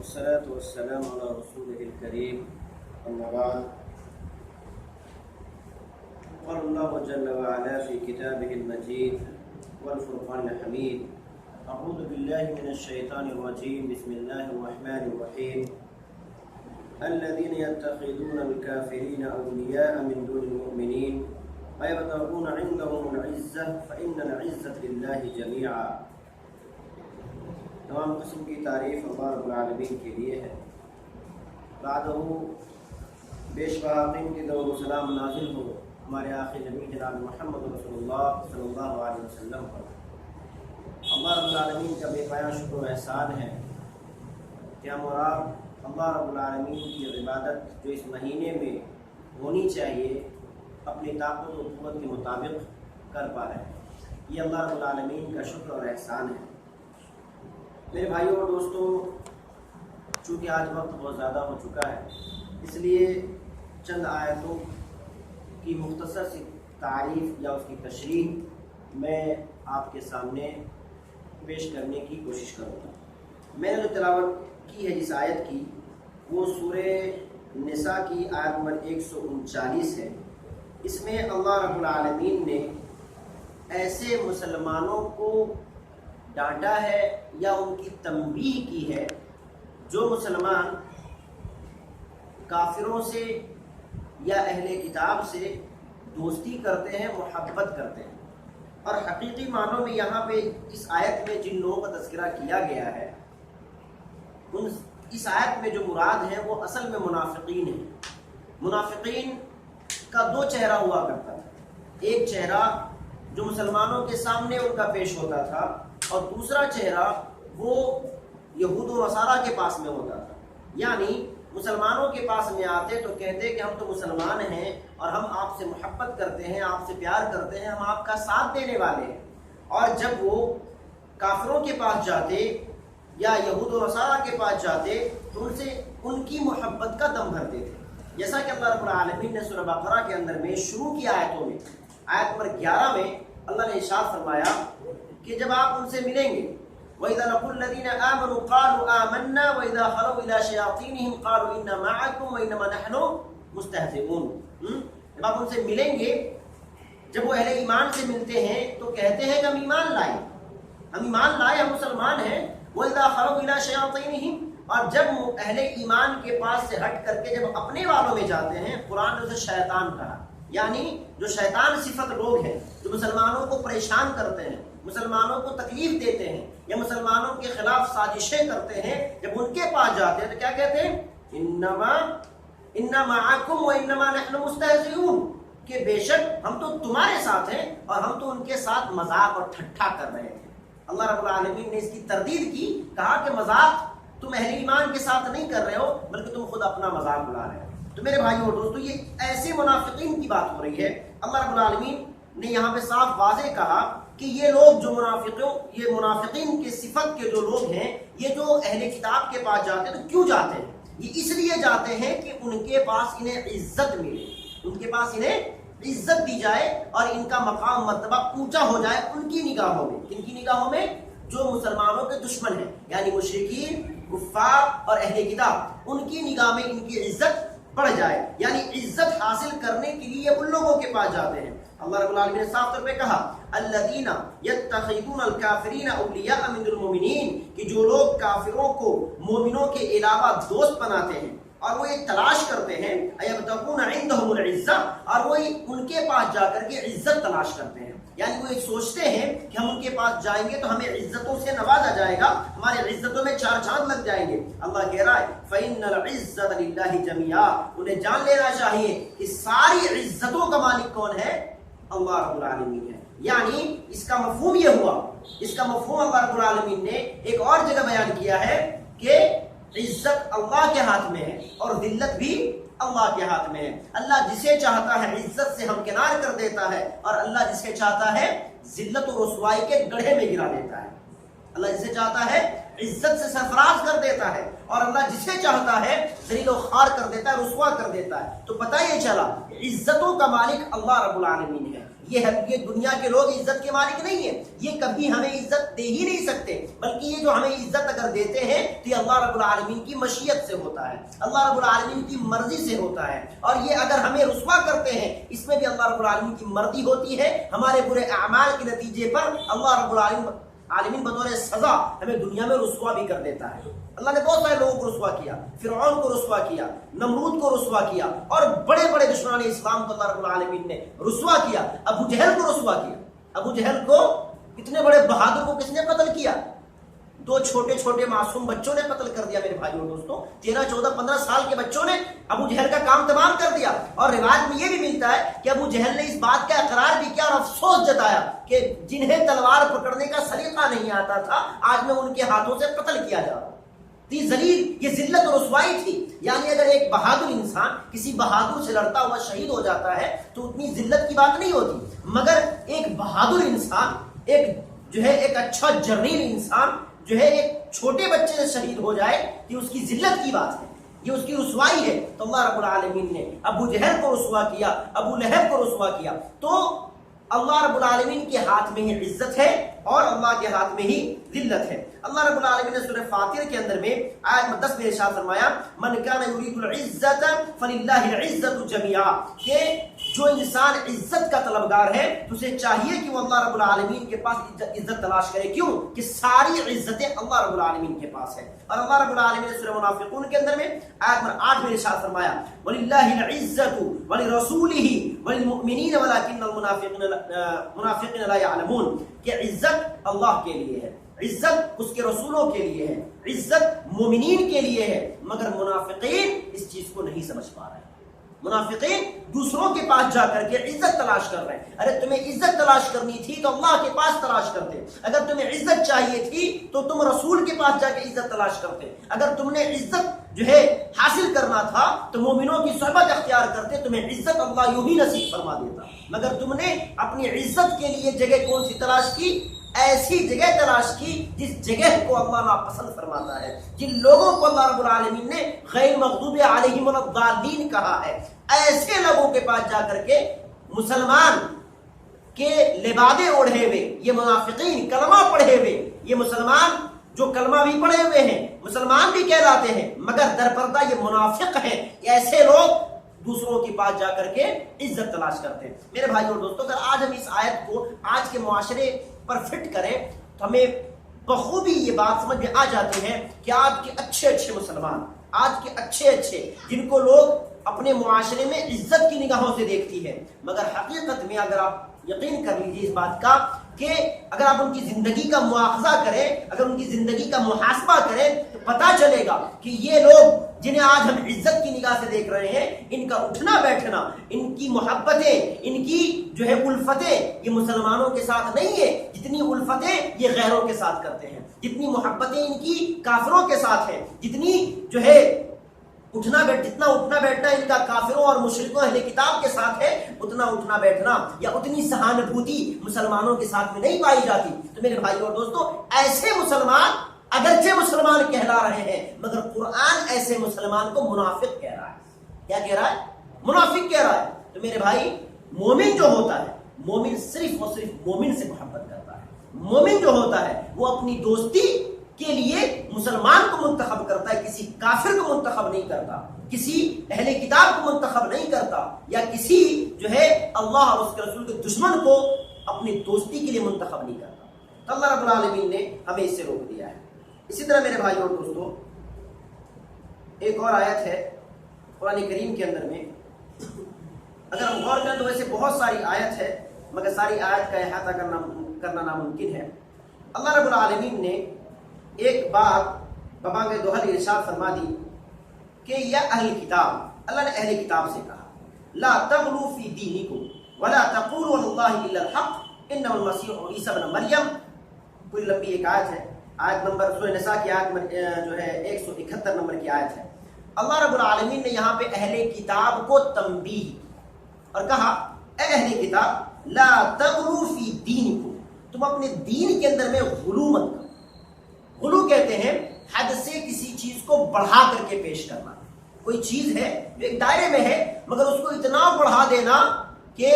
والصلاة والسلام على رسوله الكريم أما بعد قال الله جل وعلا في كتابه المجيد والفرقان الحميد أعوذ بالله من الشيطان الرجيم بسم الله الرحمن الرحيم الذين يتخذون الكافرين أولياء من دون المؤمنين ويبتغون عندهم العزة فإن العزة لله جميعا. تمام قسم کی تعریف اللہ رب العالمین کے لیے ہے. بعدہ بیشبہاقین کی درود و سلام نازل ہو ہمارے آخر نبی جناب محمد رسول اللہ صلی اللہ علیہ وسلم پر. اللہ رب العالمین کا بے پایہ شکر و احسان ہے کہ ہم اور آپ اللہ رب العالمین کی عبادت جو اس مہینے میں ہونی چاہیے اپنی طاقت و قوت کے مطابق کر پا رہے ہیں. یہ اللہ رب العالمین کا شکر اور احسان ہے. میرے بھائیوں اور دوستوں، چونکہ آج وقت بہت زیادہ ہو چکا ہے اس لیے چند آیتوں کی مختصر سی تعریف یا اس کی تشریح میں آپ کے سامنے پیش کرنے کی کوشش کروں گا. میں نے جو تلاوت کی ہے جس آیت کی وہ سورہ نساء کی آیت نمبر 139 ہے. اس میں اللہ رب العالمین نے ایسے مسلمانوں کو ڈانٹا ہے یا ان کی تنبیہ کی ہے جو مسلمان کافروں سے یا اہل کتاب سے دوستی کرتے ہیں، محبت کرتے ہیں. اور حقیقی معنوں میں یہاں پہ اس آیت میں جن لوگوں کا تذکرہ کیا گیا ہے اس آیت میں جو مراد ہیں وہ اصل میں منافقین ہیں. منافقین کا دو چہرہ ہوا کرتا تھا. ایک چہرہ جو مسلمانوں کے سامنے ان کا پیش ہوتا تھا اور دوسرا چہرہ وہ یہود و نصارہ کے پاس میں ہوتا تھا. یعنی مسلمانوں کے پاس میں آتے تو کہتے کہ ہم تو مسلمان ہیں اور ہم آپ سے محبت کرتے ہیں، آپ سے پیار کرتے ہیں، ہم آپ کا ساتھ دینے والے ہیں. اور جب وہ کافروں کے پاس جاتے یا یہود و نصارہ کے پاس جاتے تو ان سے ان کی محبت کا دم بھرتے تھے. جیسا کہ اللہ رب العالمین نے سورہ بقرہ کے اندر میں شروع کی آیتوں میں آیت نمبر 11 میں اللہ نے ارشاد فرمایا کہ جب آپ ان سے ملیں گے وَإِذَا لَقُوا الَّذِينَ آمَنُوا قَالُوا آمَنَّا وَإِذَا خَلَوْا إِلَى شَيَاطِينِهِمْ قَالُوا إِنَّا مَعَكُمْ وَإِنَّمَا نَحْنُ مُسْتَهْزِئُونَ. جب آپ ان سے ملیں گے، جب وہ اہل ایمان سے ملتے ہیں تو کہتے ہیں کہ ہم ایمان لائے، ہم مسلمان ہیں. وَإِذَا خَلَوْا إِلَى شَيَاطِينِهِمْ، اور جب اہل ایمان کے پاس سے ہٹ کر کے جب اپنے والوں میں جاتے ہیں، قرآن نے اسے شیطان کہا. یعنی جو شیطان صفت لوگ ہیں جو مسلمانوں کو پریشان کرتے ہیں، مسلمانوں کو تکلیف دیتے ہیں یا مسلمانوں کے خلاف سازشیں کرتے ہیں، جب ان کے پاس جاتے ہیں تو کیا کہتے ہیں؟ انما معکم وانما نحن مستہزئون، کہ بے شک ہم تو تمہارے ساتھ ہیں اور ہم تو ان کے ساتھ مذاق اور ٹھٹھا کر رہے تھے. اللہ رب العالمین نے اس کی تردید کی، کہا کہ مذاق تم اہل ایمان کے ساتھ نہیں کر رہے ہو بلکہ تم خود اپنا مذاق اڑا رہے ہو. تو میرے بھائیو اور دوستو، یہ ایسے منافقین کی بات ہو رہی ہے. اللہ رب العالمین نے یہاں پہ صاف واضح کہا کہ یہ لوگ جو منافقین کے صفت کے جو لوگ ہیں، یہ جو اہل کتاب کے پاس جاتے ہیں تو کیوں جاتے ہیں؟ یہ اس لیے جاتے ہیں کہ ان کے پاس انہیں عزت ملے، ان کے پاس انہیں عزت دی جائے اور ان کا مقام مرتبہ اونچا ہو جائے ان کی نگاہوں میں. کن کی نگاہوں میں؟ جو مسلمانوں کے دشمن ہیں، یعنی مشرکین، کفار اور اہل کتاب، ان کی نگاہ میں ان کی عزت بڑھ جائے. یعنی عزت حاصل کرنے کے لیے ان لوگوں کے پاس جاتے ہیں. اللہ رب العالمین نے صاف طور پہ کہا الذین یتخذون الکافرین اولیاء من المؤمنین، کہ جو لوگ کافروں کو مومنوں کے علاوہ دوست بناتے ہیں اور وہ یہ تلاش کرتے ہیں ایبتغون عندهم العزہ، اور وہ ان کے پاس جا کر کے عزت تلاش کرتے ہیں. یعنی وہ یہ سوچتے ہیں کہ ہم ان کے پاس جائیں گے تو ہمیں عزتوں سے نوازا جائے گا، ہمارے عزتوں میں چار چاند لگ جائیں گے. اللہ کہہ رہا ہے فَإِنَّ الْعِزَّةَ لِلَّهِ جَمِيعًا، انہیں جان لینا چاہیے کہ ساری عزتوں کا مالک کون ہے؟ اللہ رب العالمین ہے. یعنی اس کا مفہوم یہ ہوا، اس کا مفہوم اللہ رب العالمین نے ایک اور جگہ بیان کیا ہے کہ عزت اللہ کے ہاتھ میں ہے اور ذلت بھی اللہ کے ہاتھ میں ہے. اللہ جسے چاہتا ہے عزت سے ہمکنار کر دیتا ہے اور اللہ جسے چاہتا ہے ذلت و رسوائی کے گڑھے میں گرا دیتا ہے. اللہ جسے چاہتا ہے عزت سے سرفراز کر دیتا ہے اور اللہ جسے چاہتا ہے ذلیل و خوار کر دیتا ہے، رسوا کر دیتا ہے. تو پتہ یہ چلا عزتوں کا مالک اللہ رب العالمین ہے. یہ دنیا کے لوگ عزت کے مالک نہیں ہیں، یہ کبھی ہمیں عزت دے ہی نہیں سکتے، بلکہ یہ جو ہمیں عزت اگر دیتے ہیں تو یہ اللہ رب العالمین کی مشیت سے ہوتا ہے، اللہ رب العالمین کی مرضی سے ہوتا ہے. اور یہ اگر ہمیں رسوا کرتے ہیں اس میں بھی اللہ رب العالمین کی مرضی ہوتی ہے. ہمارے برے اعمال کے نتیجے پر اللہ رب العالمین بطور سزا ہمیں دنیا میں رسوا بھی کر دیتا ہے. اللہ نے بہت سارے لوگوں کو رسوا کیا، فرعون کو رسوا کیا، نمرود کو رسوا کیا، اور بڑے بڑے دشمنان اسلام کو اللہ رب العالمین نے رسوا کیا. ابو جہل کو رسوا کیا. ابو جہل کو، اتنے بڑے بہادر کو کس نے قتل کیا؟ دو چھوٹے چھوٹے معصوم بچوں نے قتل کر دیا. میرے بھائیوں دوستوں 13 14 15 سال کے بچوں نے ابو جہل کا کام تمام کر دیا. اور روایت میں یہ بھی ملتا ہے کہ ابو جہل نے اس بات کا اقرار بھی کیا اور افسوس جتایا کہ جنہیں تلوار پکڑنے کا سلیقہ نہیں آتا تھا آج میں ان کے ہاتھوں سے قتل کیا جا رہا. یہ ذلت اور رسوائی تھی. یعنی اگر ایک بہادر انسان کسی بہادر سے لڑتا ہوا شہید ہو جاتا ہے تو اتنی ذلت کی بات نہیں ہوتی، مگر ایک بہادر انسان، ایک اچھا جرنیل انسان جو ہے ایک چھوٹے بچے سے شہید ہو جائے یہ اس کی ذلت کی بات ہے، یہ اس کی رسوائی ہے. تو اللہ رب العالمین نے ابو جہل کو رسوا کیا، ابو لہب کو رسوا کیا. تو اللہ رب العالمین کے ہاتھ میں ہی عزت ہے اور اللہ کے ہاتھ میں ہی ذلت ہے. اللہ رب العالمین نے سورہ فاطر کے اندر میں آیت 10 میں ارشاد فرمایا من کان یرید العزت فللہ العزت جميعا، کہ جو انسان عزت کا طلبگار ہے تو اسے چاہیے کہ وہ اللہ رب العالمین کے پاس عزت تلاش کرے. کیوں کہ ساری عزتیں اللہ رب العالمین کے پاس ہیں. اور اللہ رب العالمین نے سورہ منافقون کے اندر میں آیت نمبر 8 میں ارشاد فرمایا وللہ العزت ولرسولہ وللمؤمنین ولکن المنافقین لا يعلمون، کہ عزت اللہ کے لیے ہے، عزت اس کے رسولوں کے لیے ہے، عزت مومنین کے لیے ہے، مگر منافقین اس چیز کو نہیں سمجھ پا رہے ہیں. منافقین دوسروں کے پاس جا کر کے عزت تلاش کر رہے ہیں. ارے تمہیں عزت تلاش کرنی تھی تو اللہ کے پاس تلاش کرتے. اگر تمہیں عزت چاہیے تھی تو تم رسول کے پاس جا کے عزت تلاش کرتے. اگر تم نے عزت حاصل کرنا تھا تو مومنوں کی صحبت اختیار کرتے، تمہیں عزت اللہ یوں ہی نصیب فرما دیتا. مگر تم نے اپنی عزت کے لیے جگہ کون سی تلاش کی؟ ایسی جگہ تلاش کی جس جگہ کو اللہ ناپسند فرماتا ہے، جن لوگوں کو اللہ رب العالمین نے غیر مغضوب علیہم الضالین کہا ہے. ایسے لوگوں کے پاس جا کر کے مسلمان کے لبادے اوڑھے ہوئے، یہ منافقین کلمہ پڑھے ہوئے، یہ مسلمان جو کلمہ بھی پڑھے ہوئے ہیں، مسلمان بھی کہلاتے ہیں مگر در پردہ یہ منافق ہیں، ایسے لوگ دوسروں کے پاس جا کر کے عزت تلاش کرتے ہیں. میرے بھائی اور دوستوں اگر آج ہم اس آیت کو آج کے معاشرے پر فٹ کریں تو ہمیں بخوبی یہ بات سمجھ میں آ جاتی ہے کہ آج کے اچھے مسلمان، آج کے اچھے جن کو لوگ اپنے معاشرے میں عزت کی نگاہوں سے دیکھتی ہے، مگر حقیقت میں اگر آپ یقین کر لیجیے اس بات کا کہ اگر آپ ان کی زندگی کا مواخذہ کریں، اگر ان کی زندگی کا محاسبہ کریں تو پتہ چلے گا کہ یہ لوگ جنہیں آج ہم عزت کی نگاہ سے دیکھ رہے ہیں، ان کا اٹھنا بیٹھنا، ان کی محبتیں، ان کی الفتیں یہ مسلمانوں کے ساتھ نہیں ہے جتنی الفتیں یہ غیروں کے ساتھ کرتے ہیں، جتنی محبتیں ان کی کافروں کے ساتھ ہیں، جتنی جتنا اٹھنا بیٹھنا ان کا کافروں اور مشرکوں اہل کتاب کے ساتھ ہے، اتنا اٹھنا بیٹھنا یا اتنی سہانبھوتی مسلمانوں کے ساتھ میں نہیں پائی جاتی. تو میرے بھائی اور دوستوں ایسے مسلمان اگرچہ مسلمان کہلا رہے ہیں مگر قرآن ایسے مسلمان کو منافق کہہ رہا ہے. کیا کہہ رہا ہے؟ منافق کہہ رہا ہے. تو میرے بھائی مومن جو ہوتا ہے، مومن صرف اور صرف مومن سے محبت کرتا ہے. مومن جو ہوتا ہے وہ اپنی دوستی کے لیے مسلمان کو منتخب کرتا ہے، کسی کافر کو منتخب نہیں کرتا، کسی اہل کتاب کو منتخب نہیں کرتا، یا کسی اللہ اور اس کے رسول کے دشمن کو اپنی دوستی کے لیے منتخب نہیں کرتا. تو اللہ رب العالمین نے ہمیں اس سے روک دیا ہے. اسی طرح میرے بھائی اور دوستوں ایک اور آیت ہے قرآن کریم کے اندر میں، اگر ہم غور کریں تو ویسے بہت ساری آیت ہے مگر ساری آیت کا احاطہ کرنا ناممکن ہے. اللہ رب العالمین نے ایک بات ببانگ دوہل ارشاد فرما دی کہ یا اہل کتاب، اللہ نے اہل کتاب سے کہا لا تغلوا فی دینکم ولا تقولوا علی اللہ الا الحق انما المسیح عیسی ابن مریم. کوئی لمبی ایک آیت ہے، آیت نمبر سورہ نساء کی آیت جو ہے 171 نمبر کی آیت ہے. اللہ رب العالمین نے یہاں پہ اہل کتاب کو تنبیہ اور کہا اے اہل کتاب لا تغلوا فی دینکم، تم اپنے دین کے اندر میں غلو مت کرو. غلو کہتے ہیں حد سے کسی چیز کو بڑھا کر کے پیش کرنا. کوئی چیز ہے جو ایک دائرے میں ہے مگر اس کو اتنا بڑھا دینا کہ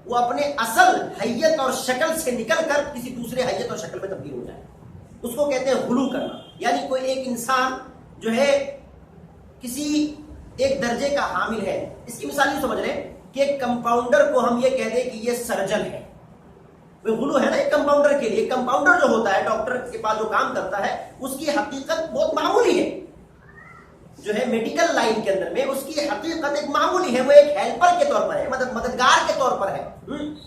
وہ اپنے اصل حیت اور شکل سے نکل کر کسی دوسرے حیت اور شکل میں تبدیل ہو جائے، اس کو کہتے ہیں غلو کرنا. یعنی کوئی ایک انسان جو ہے کسی ایک درجے کا حامل ہے. اس کی مثال یہ سمجھ لیں کہ ایک کمپاؤنڈر کو ہم یہ کہہ دیں کہ یہ سرجن ہے. وہ غلو ہے نا ایک کمپاؤنڈر کے لیے. کمپاؤنڈر جو ہوتا ہے ڈاکٹر کے پاس جو کام کرتا ہے اس کی حقیقت بہت معمولی ہے. جو ہے میڈیکل لائن کے اندر میں اس کی حقیقت ایک معمولی ہے، وہ ایک ہیلپر کے طور پر ہے، مددگار کے طور پر ہے،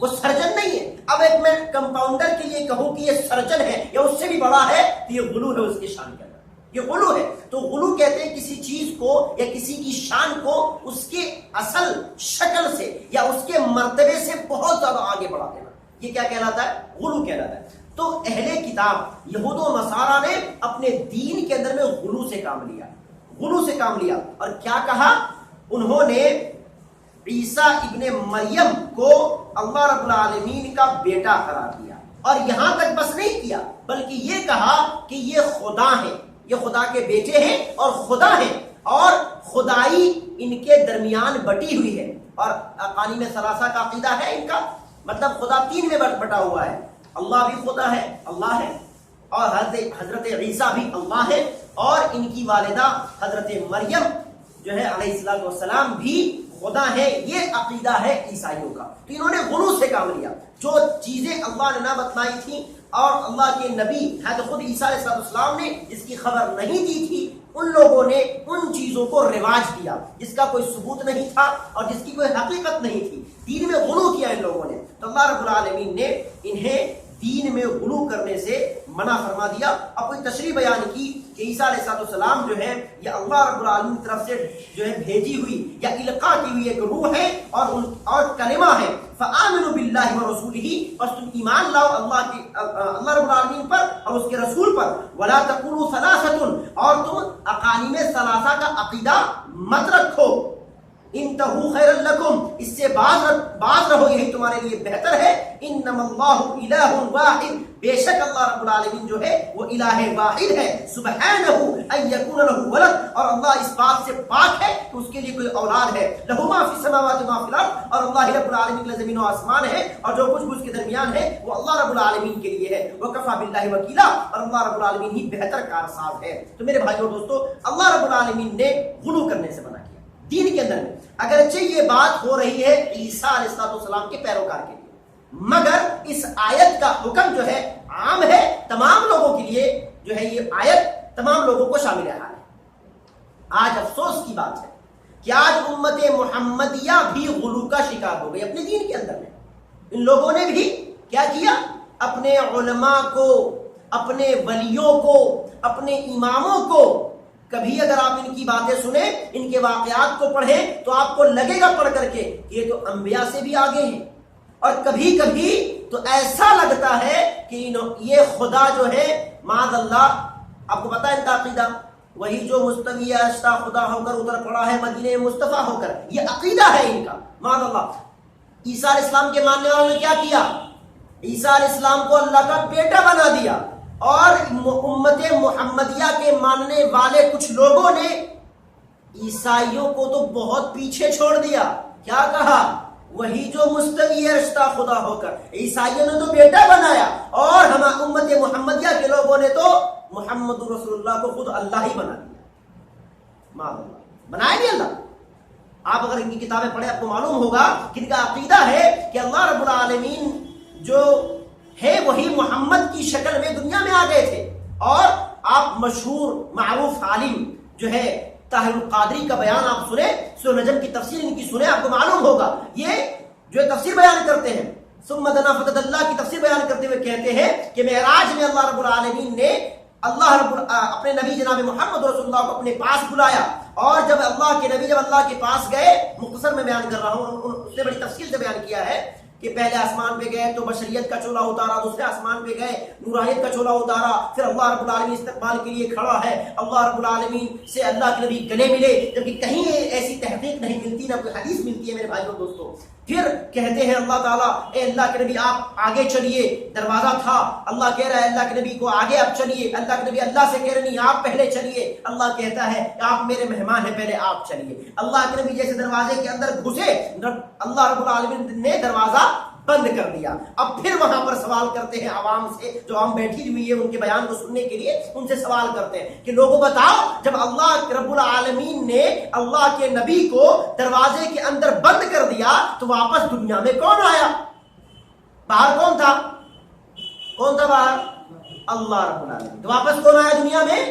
وہ سرجن نہیں ہے. اب ایک میں کمپاؤنڈر کے لیے کہوں کہ یہ سرجن ہے یا اس سے بھی بڑا ہے تو یہ غلو ہے اس کی شان کے اندر. یہ غلو ہے. تو غلو کہتے ہیں کسی چیز کو یا کسی کی شان کو اس کے اصل شکل سے یا اس کے مرتبے سے بہت زیادہ آگے بڑھا دینا. یہ کیا کہلاتا ہے؟ غلو کہلاتا ہے. تو اہل کتاب یہود و نصارہ نے اپنے دین کے اندر میں غلو سے کام لیا، غلو سے کام لیا. اور کیا کہا انہوں نے؟ عیسیٰ ابن مریم کو اللہ رب العالمین کا بیٹا قرار دیا. اور یہاں تک بس نہیں کیا بلکہ یہ کہا کہ یہ خدا ہے، یہ خدا کے بیٹے ہیں اور خدا ہیں، اور خدائی ان کے درمیان بٹی ہوئی ہے. اور اقانیم ثلاثہ کا عقیدہ ہے ان کا، مطلب خدا تین میں بٹا ہوا ہے. اللہ بھی خدا ہے، اللہ ہے، اور حضرت عیسیٰ بھی اللہ ہے، اور ان کی والدہ حضرت مریم جو ہے علیہ السلام بھی خدا ہے. یہ عقیدہ ہے عیسائیوں کا. تو انہوں نے غلو سے کام لیا. جو چیزیں اللہ نے نہ بتلائی تھی اور اللہ کے نبی حضرت خود عیسیٰ علیہ السلام نے جس کی خبر نہیں دی تھی، ان لوگوں نے ان چیزوں کو رواج دیا جس کا کوئی ثبوت نہیں تھا اور جس کی کوئی حقیقت نہیں تھی. دین میں غلو کیا ان لوگوں نے. تو اللہ رب العالمین نے انہیں دین میں غلو کرنے سے منع فرما دیا. اب کوئی تشریح بیان کی کہ عیسیٰ علیہ السلام جو ہے یہ اللہ رب العالمین کی طرف سے جو ہے بھیجی ہوئی یا القاء کی ہوئی ایک روح ہے اور کلمہ ہے. فآمنوا باللہ ورسولہ، بس تم ایمان لاؤ اللہ رب العالمین پر اور اس کے رسول پر. ولا تقولوا ثلاثۃ، اور تم اقانیم ثلاثہ کا عقیدہ مت رکھو. انتہوا خیر لکم، اس سے باز رہو، یہی تمہارے لیے بہتر ہے. انما اللہ الہ واحد، بے شک اللہ رب العالمین جو ہے وہ الہ واحد ہے. سبحانہ ان یکون لہ ولد، اور اللہ اس بات سے پاک ہے کہ اس کے لیے کوئی اولاد ہے. لہ ما فی السماوات و ما فی الارض، اور اللہ رب العالمین کے لیے زمین و آسمان ہے اور جو کچھ بھی اس کے درمیان ہے وہ اللہ رب العالمین کے لیے ہے. وکفی باللہ وکیلا، اور اللہ رب العالمین ہی بہتر کارساز ہے. تو میرے بھائیو دوستو، اللہ رب العالمین نے غلو کرنے سے منع کیا دین کے اندر میں. اگرچہ یہ بات ہو رہی ہے عیسیٰ علیہ السلام کے پیروکار کے لیے، مگر اس آیت کا حکم جو ہے عام ہے تمام لوگوں کے لیے. جو ہے یہ آیت تمام لوگوں کو شامل حال ہے. آج افسوس کی بات ہے کہ آج امت محمدیہ بھی غلو کا شکار ہو گئی اپنے دین کے اندر میں. ان لوگوں نے بھی کیا کیا؟ اپنے علماء کو، اپنے ولیوں کو، اپنے اماموں کو، کبھی اگر آپ ان کی باتیں سنیں، ان کے واقعات کو پڑھیں تو آپ کو لگے گا پڑھ کر کے کہ یہ تو انبیاء سے بھی آگے ہیں. اور کبھی کبھی تو ایسا لگتا ہے کہ یہ خدا جو ہے معاذ اللہ، آپ کو پتا ہے ان کا عقیدہ، وہی جو مستوی اشتا خدا ہو کر ادھر پڑا ہے مدینے مصطفیٰ ہو کر، یہ عقیدہ ہے ان کا معاذ اللہ. عیسیٰ علیہ السلام کے ماننے والوں نے کیا کیا؟ عیسیٰ علیہ السلام کو اللہ کا بیٹا بنا دیا. اور امت محمدیہ کے ماننے والے کچھ لوگوں نے عیسائیوں کو تو بہت پیچھے چھوڑ دیا. کیا کہا؟ وہی جو مستوی رشتہ خدا ہو کر، عیسائیوں نے تو بیٹا بنایا اور ہم امت محمدیہ کے لوگوں نے تو محمد رسول اللہ کو خود اللہ ہی بنا دیا. بنایا نہیں اللہ. آپ اگر ان کی کتابیں پڑھیں آپ کو معلوم ہوگا کہ ان کا عقیدہ ہے کہ اللہ رب العالمین جو ہے وہی محمد کی شکل میں دنیا میں آ گئے تھے. اور آپ مشہور معروف عالم جو ہے طاہر القادری کا بیان آپ سنیں، سورہ نجم کی تفسیر ان کی سنیں، آپ کو معلوم ہوگا. یہ جو تفسیر بیان کرتے ہیں، ثم دنا فتدلی کی تفسیر بیان کرتے ہوئے کہتے ہیں کہ معراج میں اللہ رب العالمین نے اپنے نبی جناب محمد رسول اللہ کو اپنے پاس بلایا. اور جب اللہ کے نبی جب اللہ کے پاس گئے، مختصر میں بیان کر رہا ہوں، اس نے بڑی تفصیل سے بیان کیا ہے کہ پہلے آسمان پہ گئے تو بشریت کا چولہا اتارا، دوسرے آسمان پہ گئے نورانیت کا چولہا اتارا، پھر اللہ رب العالمین استقبال کے لیے کھڑا ہے، اللہ رب العالمین سے اللہ کے نبی گلے ملے، جبکہ کہیں ایسی تحقیق نہیں ملتی، نہ کوئی حدیث ملتی ہے میرے بھائیوں دوستوں۔ پھر کہتے ہیں اللہ تعالیٰ اے اللہ کے نبی آپ آگے چلیے، دروازہ تھا، اللہ کہہ رہا ہے اللہ کے نبی کو آگے آپ چلیے، اللہ کے نبی اللہ سے کہہ رہے نہیں آپ پہلے چلیے، اللہ کہتا ہے آپ میرے مہمان ہیں پہلے آپ چلیے۔ اللہ کے نبی جیسے دروازے کے اندر گھسے، اللہ رب العالمین نے دروازہ بند کر دیا۔ اب پھر وہاں پر سوال کرتے ہیں عوام سے، جو عوام بیٹھی ہوئی ہے ان کے بیان کو سننے کے لیے، ان سے سوال کرتے ہیں کہ لوگوں بتاؤ جب اللہ رب العالمین نے اللہ کے نبی کو دروازے کے اندر بند کر دیا تو واپس دنیا میں کون آیا؟ باہر کون تھا؟ کون تھا باہر؟ اللہ رب العالمین۔ تو واپس کون آیا دنیا میں؟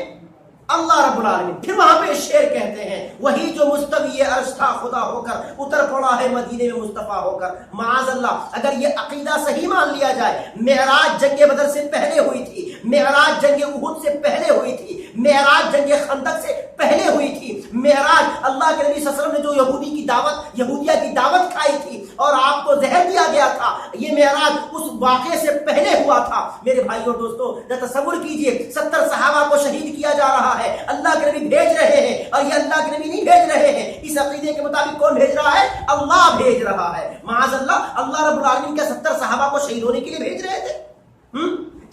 اللہ رب العالمین۔ پھر وہاں پہ شعر کہتے ہیں وہی جو مستوی عرش تھا خدا ہو کر اتر پڑا ہے مدینے میں مصطفیٰ ہو کر۔ معاذ اللہ، اگر یہ عقیدہ صحیح مان لیا جائے، معراج جنگ بدر سے پہلے ہوئی تھی، معراج جنگ احد سے پہلے ہوئی تھی، معراج جنگ خندق سے پہلے ہوئی تھی، معراج اللہ کے نبی صلی اللہ علیہ وسلم نے جو یہودیہ کی دعوت کھائی تھی اور آپ کو زہر دیا گیا تھا، یہ معراج اس واقعے سے پہلے ہوا تھا۔ میرے بھائیوں دوستوں تصور کیجئے 70 صحابہ کو شہید کیا جا رہا ہے، اللہ کے نبی بھیج رہے ہیں، اور یہ اللہ کے نبی نہیں بھیج رہے ہیں، اس عقیدے کے مطابق کون بھیج رہا ہے؟ اللہ بھیج رہا ہے۔ معاذ اللہ، اللہ رب العالمین کے 70 صحابہ کو شہید ہونے کے لیے بھیج رہے تھے؟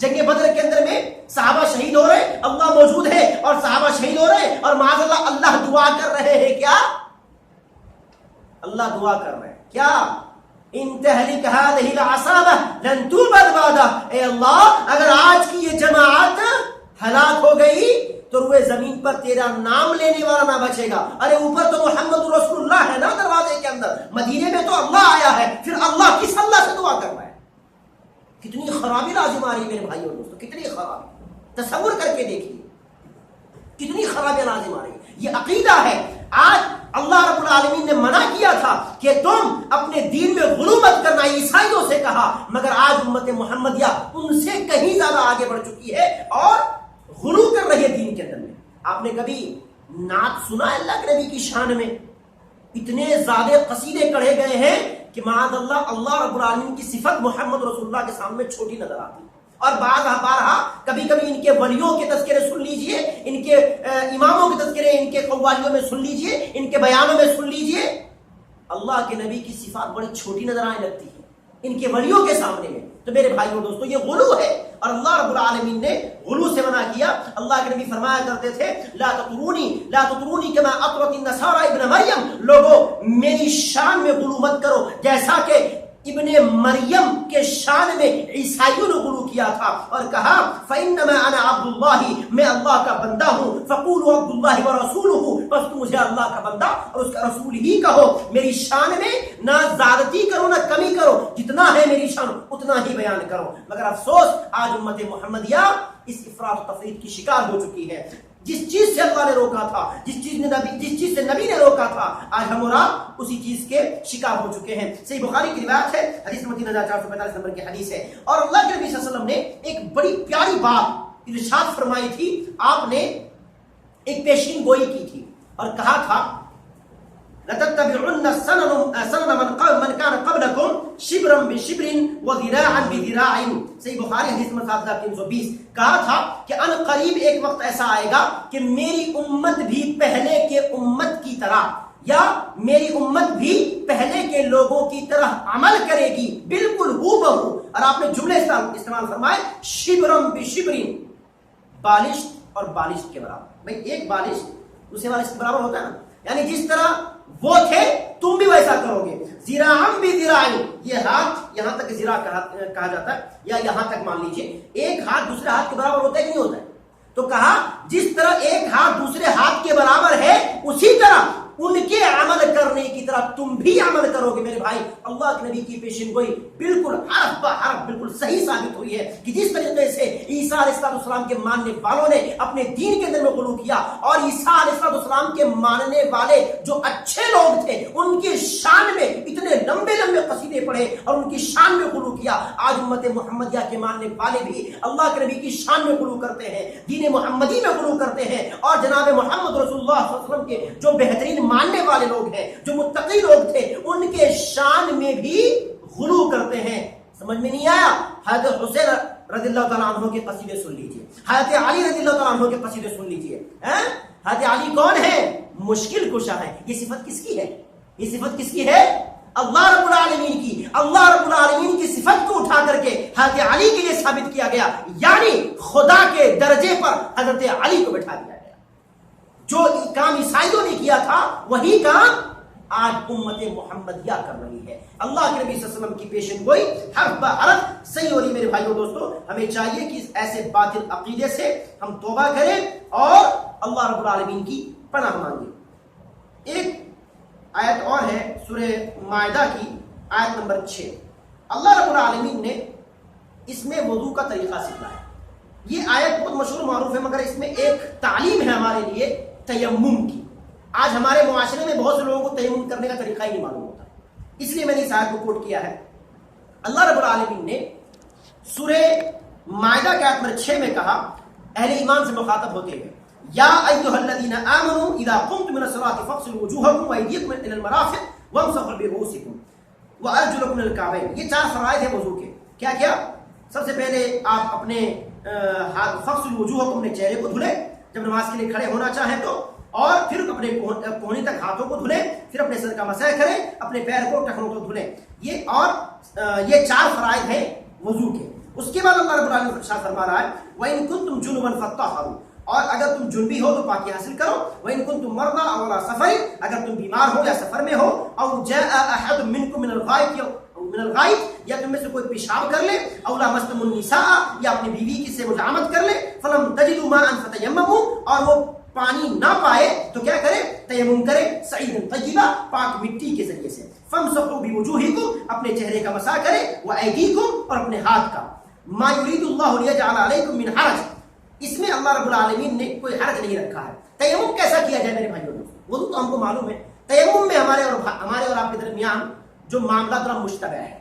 جنگ بدر کے اندر میں صحابہ شہید ہو رہے، اللہ موجود ہے اور صحابہ شہید ہو رہے، اور معاذ اللہ دعا کر رہے ہیں کیا؟ اللہ دعا کر رہے ہیں کیا؟ ان تہلک هذه العصابہ لن تعبد بعدہ، اے اللہ اگر آج کی یہ جماعت ہلاک ہو گئی تو روئے زمین پر تیرا نام لینے والا نہ بچے گا۔ ارے اوپر تو محمد رسول اللہ ہے نا دروازے کے اندر، مدینے میں تو اللہ آیا ہے، پھر اللہ کس اللہ سے دعا کر رہا ہے؟ کتنی خرابی لازم آ رہی ہے میرے بھائیوں اور دوستوں، کتنی خرابی، تصور کر کے دیکھیے کتنی خرابی لازم آ رہی ہے۔ یہ عقیدہ ہے۔ آج اللہ رب العالمین نے منع کیا تھا کہ تم اپنے دین میں غلو مت کرنا، عیسائیوں سے کہا، مگر آج امت محمدیہ ان سے کہیں زیادہ آگے بڑھ چکی ہے اور غلو کر رہی ہے دین کے اندر میں۔ آپ نے کبھی نعت سنا ہے اللہ کے نبی کی شان میں؟ اتنے زیادہ قصیدے کڑھے گئے ہیں کہ معاذ اللہ رب العالمین کی صفت محمد رسول اللہ کے سامنے چھوٹی نظر آتی، اور بارہا کبھی ان کے ولیوں کے تذکرے سن لیجئے، ان کے اماموں کے تذکرے ان کے قوالیوں میں سن لیجئے، ان کے بیانوں میں سن لیجئے، اللہ کے نبی کی صفات بڑی چھوٹی نظر آنے لگتی ہے ان کے ولیوں کے سامنے میں۔ تو میرے بھائیوں دوستوں یہ غلو ہے، اور اللہ رب العالمین نے غلو سے منع کیا۔ اللہ کے نبی فرمایا کرتے تھے لا تطرونی کما اطرت النصارى ابن مریم، لوگوں میری شان میں غلو مت کرو جیسا کہ ابن مریم کے شان میں عیسائیوں نے غلو کیا تھا، اور کہا فإنما أنا عبد اللہ، میں اللہ کا بندہ ہوں، فقولوا عبد اللہ ورسولہ، بس تم مجھے اللہ کا بندہ اور اس کا رسول ہی کہو۔ میری شان میں نہ زیادتی کرو نہ کمی کرو، جتنا ہے میری شان اتنا ہی بیان کرو۔ مگر افسوس آج امت محمدیہ اس افراط و تفریط کی شکار ہو چکی ہے۔ جس چیز سے اللہ نے روکا تھا، جس چیز سے نبی نے روکا تھا، آج ہم اور آپ اسی چیز کے شکار ہو چکے ہیں۔ صحیح بخاری کی روایت ہے، حدیث نمبر 3445 نمبر کی حدیث ہے، اور اللہ کے نبی صلی اللہ علیہ وسلم نے ایک بڑی پیاری بات ارشاد فرمائی تھی۔ آپ نے ایک پیشین گوئی کی تھی اور کہا تھا لَتَتَّبِعُنَّ سَنَنَ مَنْ كَانَ قَبْلَكُمْ شِبْرًا بِشِبْرٍ وَذِرَاعًا بِذِرَاعٍ۔ صحیح بخاری حدیث نمبر 7320۔ کہا تھا کہ ان قریب ایک وقت ایسا آئے گا کہ میری امت بھی پہلے کے امت کی طرح، یا میری امت بھی پہلے کے لوگوں کی طرح عمل کرے گی بالکل ہو بہو، اور آپ نے جملے استعمال فرمائے شبرم بشبرین، بالشت اور بالشت کے برابر۔ بھئی ایک بالشت دوسرے بالشت کے برابر ہوتا ہے نا، یعنی جس طرح وہ تھے تم بھی ویسا کرو گے۔ ذراعًا بذراع، یہ ہاتھ یہاں تک ذراع کہا جاتا ہے، یا یہاں تک مان لیجئے، ایک ہاتھ دوسرے ہاتھ کے برابر ہوتا ہے کہ نہیں ہوتا ہے؟ تو کہا جس طرح ایک ہاتھ دوسرے ہاتھ کے برابر ہے اسی طرح ان کے عمل کرنے کی طرح تم بھی عمل کرو گے۔ میرے بھائی اللہ کے نبی کی پیشن گوئی بالکل حرف بہ حرف بالکل صحیح ثابت ہوئی ہے کہ جس طریقے سے عیسیٰ علیہ السلام کے ماننے والوں نے اپنے دین کے اندر میں غلو کیا، اور عیسیٰ علیہ السلام کے ماننے والے جو اچھے لوگ تھے ان کی شان میں اتنے لمبے لمبے قصیدے پڑھے اور ان کی شان میں غلو کیا، آج امت محمدیہ کے ماننے والے بھی اللہ کے نبی کی شان میں غلو کرتے ہیں، دین محمدی میں غلو کرتے ہیں، اور جناب محمد رسول اللہ صلی اللہ علیہ وسلم کے جو بہترین ماننے والے لوگ ہیں، جو متقی لوگ تھے، ان کے شان میں بھی غلو کرتے ہیں. سمجھ میں نہیں آیا؟ حضرت حسین رضی اللہ تعالیٰ عنہ کے قصیدے سن لیجئے, حضرت علی رضی اللہ تعالیٰ عنہ کے قصیدے سن لیجئے. حضرت علی کون ہے؟ مشکل کشا ہے. یہ صفت کس کی ہے؟ یہ صفت کس کی ہے؟ اللہ رب العالمین کی. اللہ رب العالمین کی صفت کو اٹھا کر کے حضرت علی کے لیے ثابت کیا گیا, یعنی خدا کے درجے پر حضرت علی کو بٹھا دیا گیا. جو کام عیسائیوں نے کیا تھا وہی کام آج امت محمدیہ کر رہی ہے. اللہ کے نبی صلی اللہ علیہ وسلم کی پیشن گوئی حرف بہ حرف صحیح ہو رہی. میرے بھائیوں دوستو, ہمیں چاہیے کہ ایسے باطل عقیدے سے ہم توبہ کریں اور اللہ رب العالمین کی پناہ مانگیں. ایک آیت اور ہے سورہ مائدہ کی آیت نمبر 6. اللہ رب العالمین نے اس میں وضو کا طریقہ سکھایا ہے. یہ آیت بہت مشہور معروف ہے, مگر اس میں ایک تعلیم ہے ہمارے لیے تیمم کی. آج ہمارے معاشرے میں بہت سے لوگوں کو تیمم کرنے کا طریقہ ہی نہیں معلوم ہوتا, اس لیے میں نے اس آیت کو کوٹ کیا ہے. اللہ رب العالمین نے سورہ مائدہ کے آیت نمبر 6 میں کہا, اہل ایمان سے مخاطب ہوتے ہوئے, یا ایھا الذین آمنوا اذا قمتم من الصلاۃ فاغسلوا وجوہکم وایدیکم الی المرافق وامسحوا برؤوسکم وارجلکم الی الکعبین. یہ 4 فرائض ہیں وضو کے. کیا کیا؟ سب سے پہلے آپ اپنے فاغسلوا وجوہکم, اپنے چہرے کو دھلیں جب نماز کے لیے کھڑے ہونا چاہیں تو, اور پھر اپنے کوہنی تک ہاتھوں کو دھلیں, پھر اپنے سر کا مسح کریں, اپنے پیر کو ٹخنوں کو دھلیں. یہ 4 فرائض ہیں وضو کے. اس کے بعد اللہ رب العالمین ارشاد فرما رہا ہے, وَإِن كُنتُمْ جُنُبًا فَاطَّهَّرُوا, اور اگر تم جنبی ہو تو پاکی حاصل کرو. وَإِن كُنتُمْ مَرْضَىٰ أَوْ عَلَىٰ سَفَرٍ, اگر تم بیمار ہو یا سفر میں ہو. أَوْ جَاءَ أَحَدٌ مِّنكُم مِّنَ الْغَائِطِ, یا تم میں سے کوئی پیشاب کر لے. أَوْ لَامَسْتُمُ النِّسَاءَ, یا اپنی بیوی کی سے مجامت کر لے. فَلَمْ تَجِدُوا مَاءً فَتَيَمَّمُوا, اور وہ پانی نہ پائے تو کیا کرے؟ تیمم کرے. صعیدًا طیبا, پاک مٹی کے ذریعے سے. فَامْسَحُوا بِوُجُوهِكُمْ, اپنے چہرے کا مسح کرے. وَأَيْدِيكُمْ, اور اپنے ہاتھ کا. مَا يُرِيدُ اللَّهُ لِيَجْعَلَ عَلَيْكُم مِّنْ حَرَجٍ, اس میں اللہ رب العالمین نے کوئی حرج نہیں رکھا ہے. تیمم کیسا کیا جائے میرے بھائیوں؟ وضو تو ہم کو معلوم ہے. تیمم میں ہمارے اور آپ کے درمیان جو معاملہ تھوڑا مشتبہ ہے.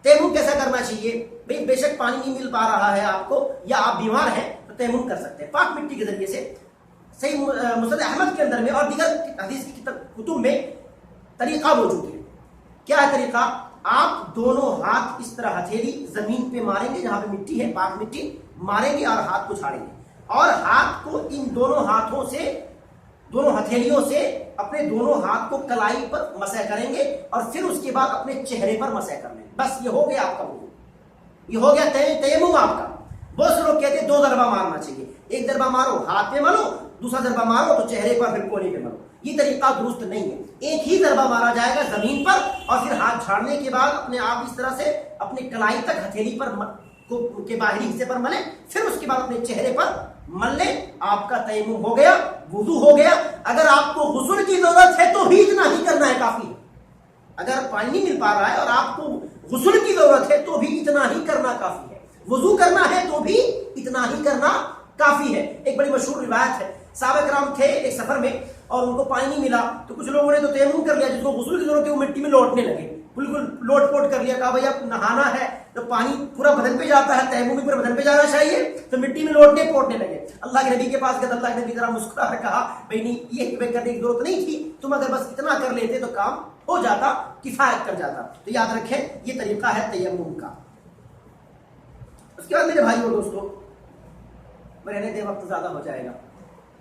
تیمم کیسا کرنا چاہیے بھئی؟ بے شک پانی نہیں مل پا رہا ہے آپ کو, یا آپ بیمار ہیں, تو تیمم کر سکتے ہیں پاک مٹی کے ذریعے سے. صحیح مسند احمد کے اندر میں اور دیگر حدیث کی کتب میں طریقہ موجود ہے. کیا ہے طریقہ؟ آپ دونوں ہاتھ اس طرح ہتھیلی زمین پہ ماریں گے, جہاں پہ مٹی ہے پاک مٹی ماریں گے, اور ہاتھ کو چھاڑیں گے, اور ہاتھ کو ان دونوں ہاتھوں سے, دونوں ہتھیلیوں سے اپنے دونوں ہاتھ کو کلائی پر مسح کریں گے, اور پھر اس کے بعد اپنے چہرے پر مسح کر لیں گے. بس یہ ہو گیا آپ کا وضو, یہ ہو گیا تیمم آپ کا. بہت سے لوگ کہتے ہیں 2 ضربہ مارنا چاہیے. ایک ضربہ مارو ہاتھ پہ ملو, دوسرا ضربہ مارو تو چہرے پر پھر کوہنی پہ ملو. یہ طریقہ درست نہیں ہے. ایک ہی ضربہ مارا جائے گا زمین پر, اور پھر ہاتھ جھاڑنے کے بعد اپنے آپ اس طرح سے اپنے کلائی تک ہتھیلی پر کے باہری حصے پر ملیں, پھر اس کے بعد اپنے چہرے پر مل لیں. آپ کا تیمم ہو گیا, وضو ہو گیا. اگر آپ کو غسل کی ضرورت ہے تو بھی اتنا ہی کرنا ہے کافی ہے. اگر پانی نہیں مل پا رہا ہے اور آپ کو غسل کی ضرورت ہے تو بھی اتنا ہی کرنا کافی ہے. وضو کرنا ہے تو بھی اتنا ہی کرنا کافی ہے. ایک بڑی مشہور روایت ہے, صحابہ کرام تھے ایک سفر میں اور ان کو پانی نہیں ملا, تو کچھ لوگوں نے تو تیمم کر لیا, جس کو غسل کی ضرورت ہے وہ مٹی میں لوٹنے لگے, بالکل لوٹ پوٹ کر لیا. کہا بھائی اب نہانا ہے تو پانی پورا بدن پہ جاتا ہے, تیمم بھی پورا بدن پہ جانا چاہیے, تو مٹی میں لوٹنے پوٹنے لگے. اللہ کے نبی کے پاس گئے, اللہ کے نبی ذرا مسکرا کر کہا بھائی نہیں, یہ کرنے کی ضرورت نہیں تھی, تم اگر بس اتنا کر لیتے تو کام ہو جاتا, کفایت کر جاتا. تو یاد رکھیں یہ طریقہ ہے تیمم کا. اس کے بعد میرے بھائیوں دوستوں, رہنے دے وقت زیادہ ہو جائے گا.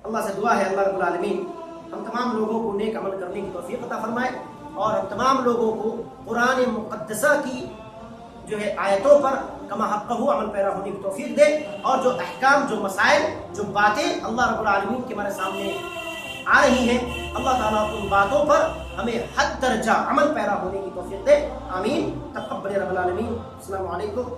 اللہ سے دعا ہے اللہ رب العالمین ہم تمام لوگوں کو نیک عمل کرنے کی توفیق عطا فرمائے, اور ہم تمام لوگوں کو قرآن مقدسہ کی جو ہے آیتوں پر کما حقہ عمل پیرا ہونے کی توفیق دے, اور جو احکام, جو مسائل, جو باتیں اللہ رب العالمین کے ہمارے سامنے آ رہی ہیں, اللہ تعالیٰ ان باتوں پر ہمیں حد درجہ عمل پیرا ہونے کی توفیق دے. آمین. تقبل رب العالمین. السلام علیکم.